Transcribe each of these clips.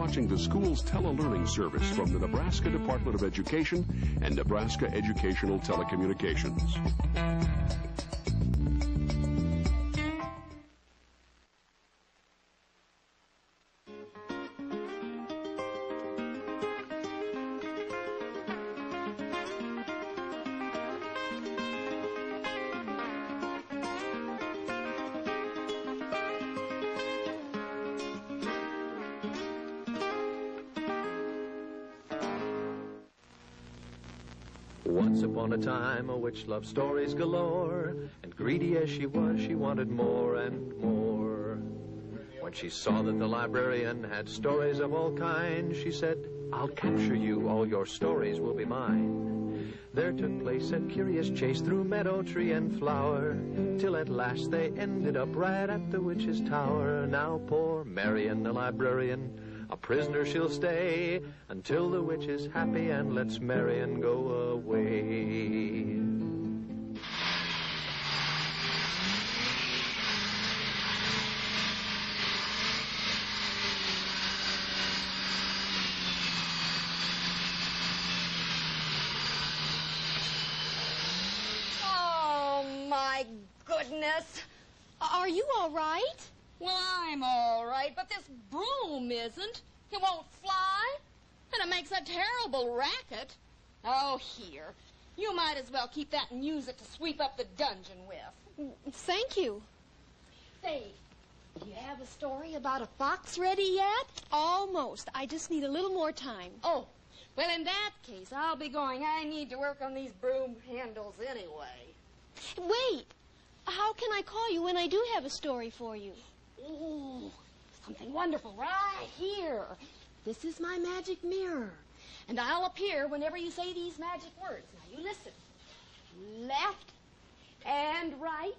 watching the school's telelearning service from the Nebraska Department of Education and Nebraska Educational Telecommunications. Once upon a time, a witch loved stories galore, and greedy as she was, she wanted more and more. When she saw that the librarian had stories of all kinds, she said, "I'll capture you, all your stories will be mine." There took place a curious chase through meadow, tree, and flower, till at last they ended up right at the witch's tower. Now poor Marian, the librarian, a prisoner she'll stay, until the witch is happy and lets Marian go away. Oh, my goodness. Are you all right? Well, I'm all right, but this broom isn't. It won't fly, and it makes a terrible racket. Oh, here. You might as well keep that and use it to sweep up the dungeon with. Thank you. Say, do you have a story about a fox ready yet? Almost. I just need a little more time. Oh, well, in that case, I'll be going. I need to work on these broom handles anyway. Wait. How can I call you when I do have a story for you? Ooh, something wonderful right here. This is my magic mirror, and I'll appear whenever you say these magic words. Now, you listen. Left and right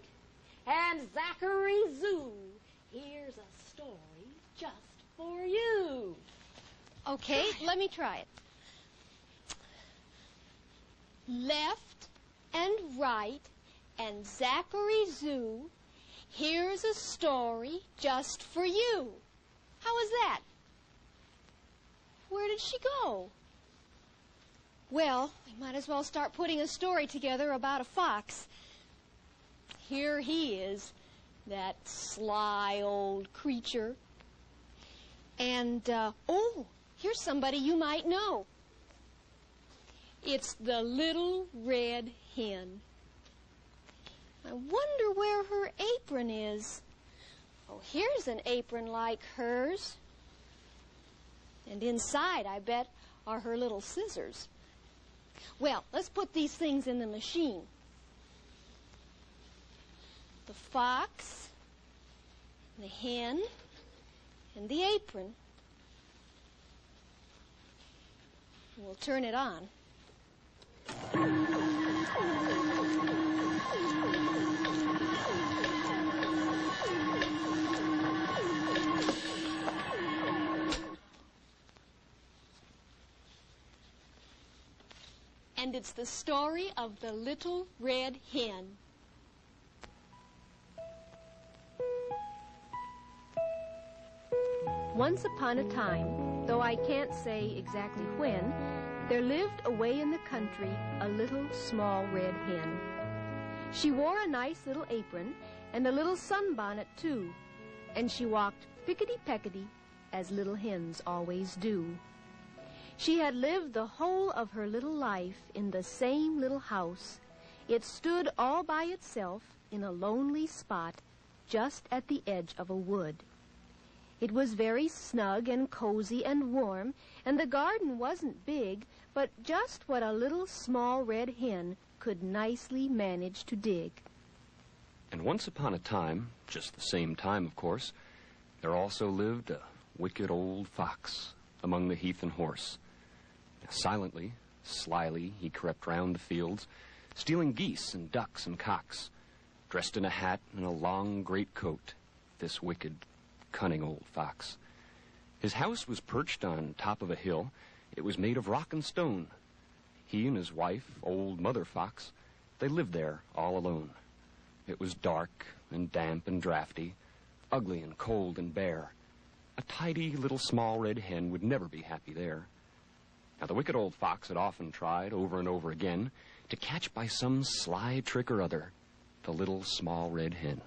and Zachary Zoo. Here's a story just for you. Okay, let me try it. Left and right and Zachary Zoo. Here's a story just for you. How was that? Where did she go? Well, we might as well start putting a story together about a fox. Here he is, that sly old creature. And, oh, here's somebody you might know. It's the little red hen. I wonder where her apron is. Oh, here's an apron like hers. And inside, I bet, are her little scissors. Well, let's put these things in the machine. The fox, the hen, and the apron. We'll turn it on. And it's the story of the little red hen. Once upon a time, though I can't say exactly when, there lived away in the country a little small red hen. She wore a nice little apron and a little sunbonnet, too, and she walked pickety-peckety, as little hens always do. She had lived the whole of her little life in the same little house. It stood all by itself in a lonely spot just at the edge of a wood. It was very snug and cozy and warm, and the garden wasn't big, but just what a little small red hen could nicely manage to dig. And once upon a time, just the same time, of course, there also lived a wicked old fox among the heath and horse. Silently, slyly, he crept round the fields, stealing geese and ducks and cocks, dressed in a hat and a long great coat, this wicked, cunning old fox. His house was perched on top of a hill. It was made of rock and stone. He and his wife, old Mother Fox, they lived there all alone. It was dark and damp and drafty, ugly and cold and bare. a tidy little small red hen would never be happy there. Now, the wicked old fox had often tried, over and over again, to catch by some sly trick or other the little small red hen.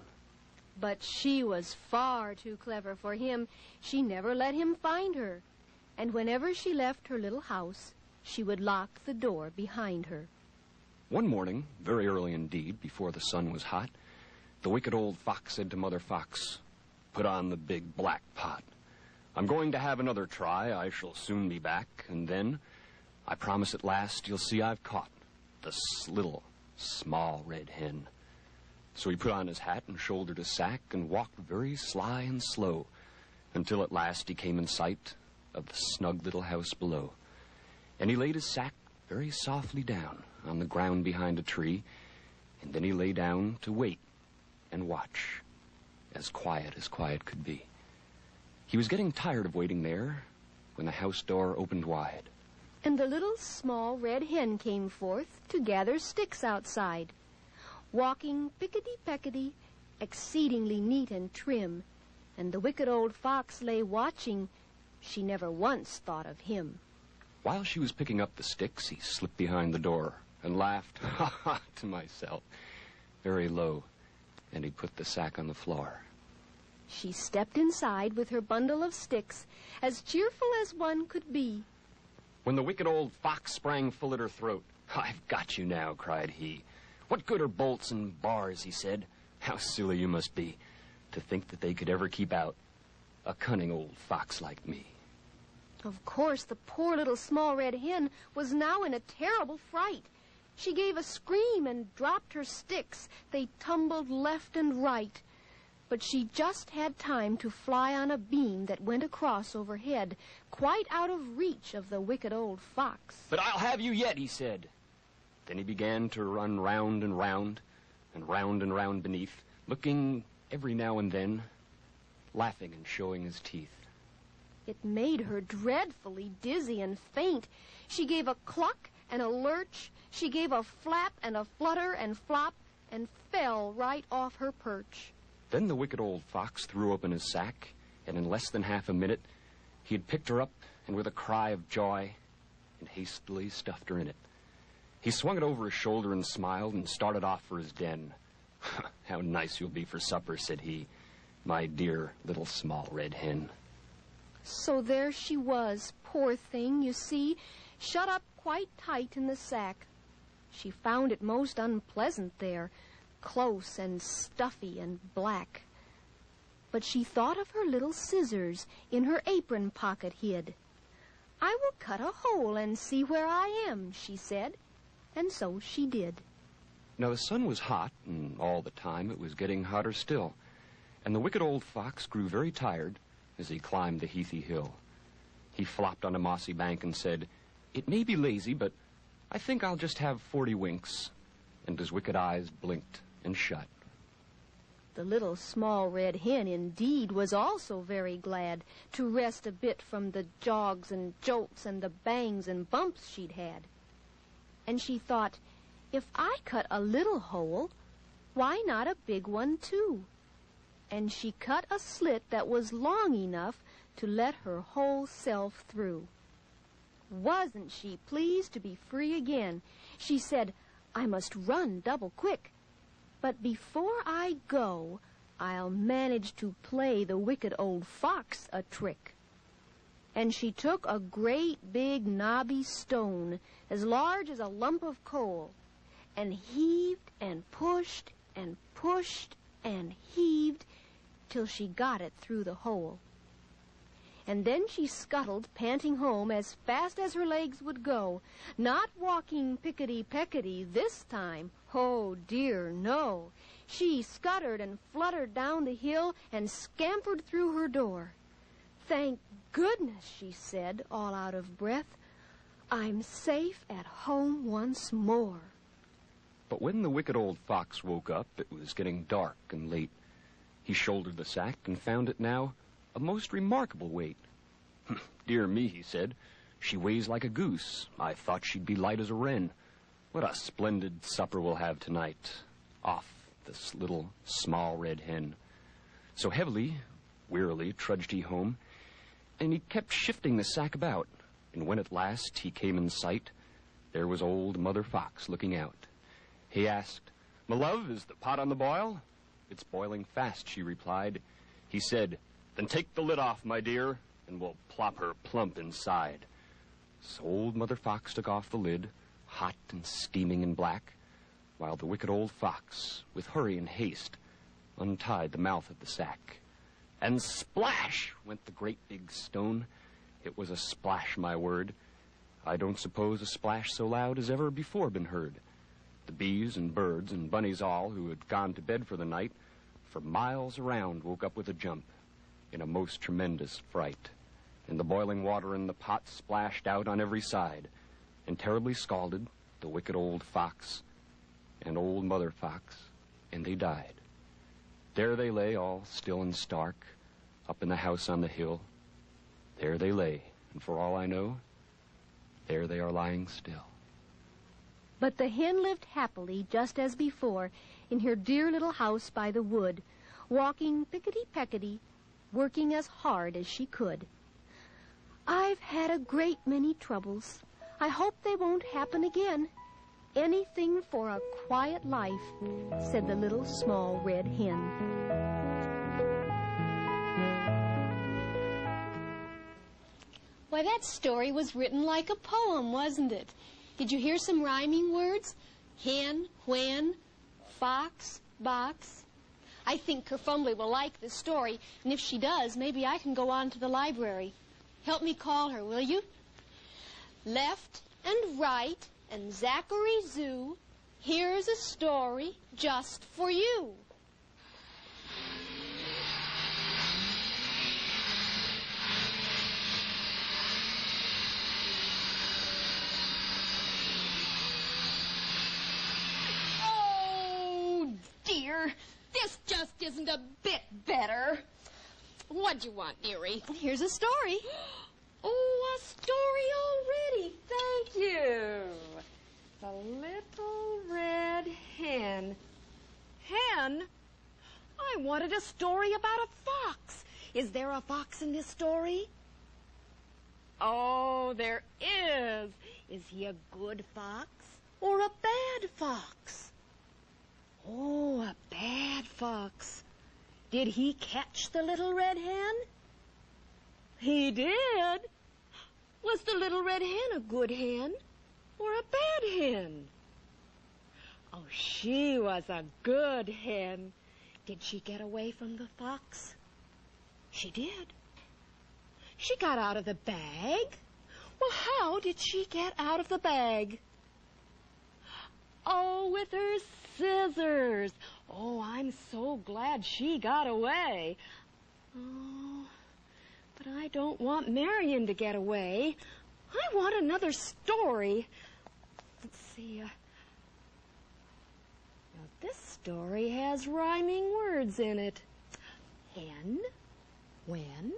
But she was far too clever for him. She never let him find her. And whenever she left her little house, she would lock the door behind her. One morning, very early indeed, before the sun was hot, the wicked old fox said to Mother Fox, "Put on the big black pot. I'm going to have another try. I shall soon be back, and then, I promise at last, you'll see I've caught this little small red hen." So he put on his hat and shouldered his sack and walked very sly and slow until at last he came in sight of the snug little house below. And he laid his sack very softly down on the ground behind a tree, and then he lay down to wait and watch, as quiet could be. He was getting tired of waiting there when the house door opened wide. And the little small red hen came forth to gather sticks outside, walking pickety-peckety, exceedingly neat and trim, and the wicked old fox lay watching. She never once thought of him. While she was picking up the sticks, he slipped behind the door and laughed, ha ha, to myself, very low, and he put the sack on the floor. She stepped inside with her bundle of sticks, as cheerful as one could be. When the wicked old fox sprang full at her throat, "I've got you now," cried he. "What good are bolts and bars?" he said. "How silly you must be to think that they could ever keep out a cunning old fox like me." Of course, the poor little small red hen was now in a terrible fright. She gave a scream and dropped her sticks. They tumbled left and right. But she just had time to fly on a beam that went across overhead, quite out of reach of the wicked old fox. "But I'll have you yet," he said. Then he began to run round and round, and round beneath, looking every now and then, laughing and showing his teeth. It made her dreadfully dizzy and faint. She gave a cluck and a lurch. She gave a flap and a flutter and flop, and fell right off her perch. Then the wicked old fox threw open his sack, and in less than half a minute, he had picked her up, and with a cry of joy, and hastily stuffed her in it. He swung it over his shoulder and smiled and started off for his den. "How nice you'll be for supper," said he, "my dear little small red hen." So there she was, poor thing, you see, shut up quite tight in the sack. She found it most unpleasant there, close and stuffy and black. But she thought of her little scissors in her apron pocket hid. "I will cut a hole and see where I am," she said, and so she did. Now the sun was hot, and all the time it was getting hotter still, and the wicked old fox grew very tired as he climbed the heathy hill. He flopped on a mossy bank and said, "It may be lazy, but I think I'll just have 40 winks," and his wicked eyes blinked and shut. The little small red hen indeed was also very glad to rest a bit from the jogs and jolts and the bangs and bumps she'd had. And she thought, if I cut a little hole, why not a big one too? And she cut a slit that was long enough to let her whole self through. Wasn't she pleased to be free again? She said, "I must run double quick. But before I go, I'll manage to play the wicked old fox a trick." And she took a great big knobby stone, as large as a lump of coal, and heaved and pushed and pushed and heaved till she got it through the hole. And then she scuttled, panting home as fast as her legs would go, not walking pickety-peckety this time. Oh, dear, no. She scuttered and fluttered down the hill and scampered through her door. "Thank goodness," she said, all out of breath. "I'm safe at home once more." But when the wicked old fox woke up, it was getting dark and late. He shouldered the sack and found it now a most remarkable weight. "Dear me," he said, "she weighs like a goose. I thought she'd be light as a wren. What a splendid supper we'll have tonight off this little small red hen." So heavily, wearily trudged he home, and he kept shifting the sack about. And when at last he came in sight, there was old Mother Fox looking out. He asked, "My love, is the pot on the boil?" "It's boiling fast," she replied. He said, "Then take the lid off, my dear, and we'll plop her plump inside." So old Mother Fox took off the lid, hot and steaming and black, while the wicked old fox, with hurry and haste, untied the mouth of the sack. And splash went the great big stone. It was a splash, my word. I don't suppose a splash so loud has ever before been heard. The bees and birds and bunnies all, who had gone to bed for the night, for miles around woke up with a jump, in a most tremendous fright. And the boiling water in the pot splashed out on every side, and terribly scalded the wicked old fox and old Mother Fox, and they died. There they lay, all still and stark, up in the house on the hill. There they lay, and for all I know, there they are lying still. But the hen lived happily, just as before, in her dear little house by the wood, walking pickety-peckety, working as hard as she could. "I've had a great many troubles. I hope they won't happen again. Anything for a quiet life," said the little small red hen. Why, that story was written like a poem, wasn't it? Did you hear some rhyming words? Hen, when, fox, box. I think Kerfumbly will like this story, and if she does, maybe I can go on to the library. Help me call her, will you? Left and right and Zachary Zoo, here's a story just for you. Oh, dear. This just isn't a bit better. What'd you want, dearie? Here's a story. Oh, a story already. Thank you. The Little Red Hen. Hen? I wanted a story about a fox. Is there a fox in this story? Oh, there is. Is he a good fox or a bad fox? Oh, a bad fox. Did he catch the Little Red Hen? He did. Was the Little Red Hen a good hen or a bad hen? Oh, she was a good hen. Did she get away from the fox? She did. She got out of the bag. Well, how did she get out of the bag? Oh, with her scissors. Oh, I'm so glad she got away. Oh, but I don't want Marion to get away. I want another story. Let's see. Now, this story has rhyming words in it. Hen, when,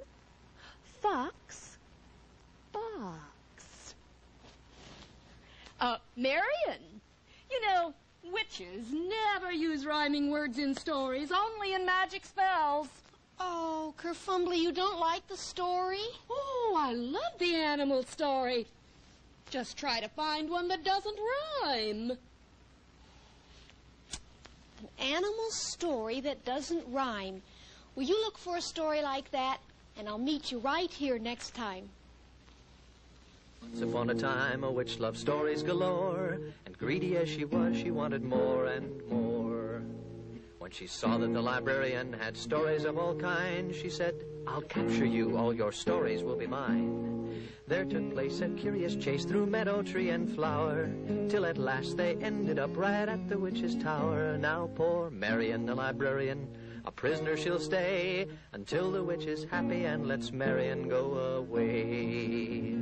fox, box. Marion, you know, witches never use rhyming words in stories, only in magic spells. Oh, Kerfumbly, you don't like the story? Oh, I love the animal story. Just try to find one that doesn't rhyme. An animal story that doesn't rhyme. Will you look for a story like that? And I'll meet you right here next time. Once upon a time, a witch loved stories galore, and greedy as she was, she wanted more and more. When she saw that the librarian had stories of all kinds, she said, "I'll capture you, all your stories will be mine." There took place a curious chase through meadow, tree, and flower, till at last they ended up right at the witch's tower. Now poor Marion, the librarian, a prisoner she'll stay, until the witch is happy and lets Marion go away.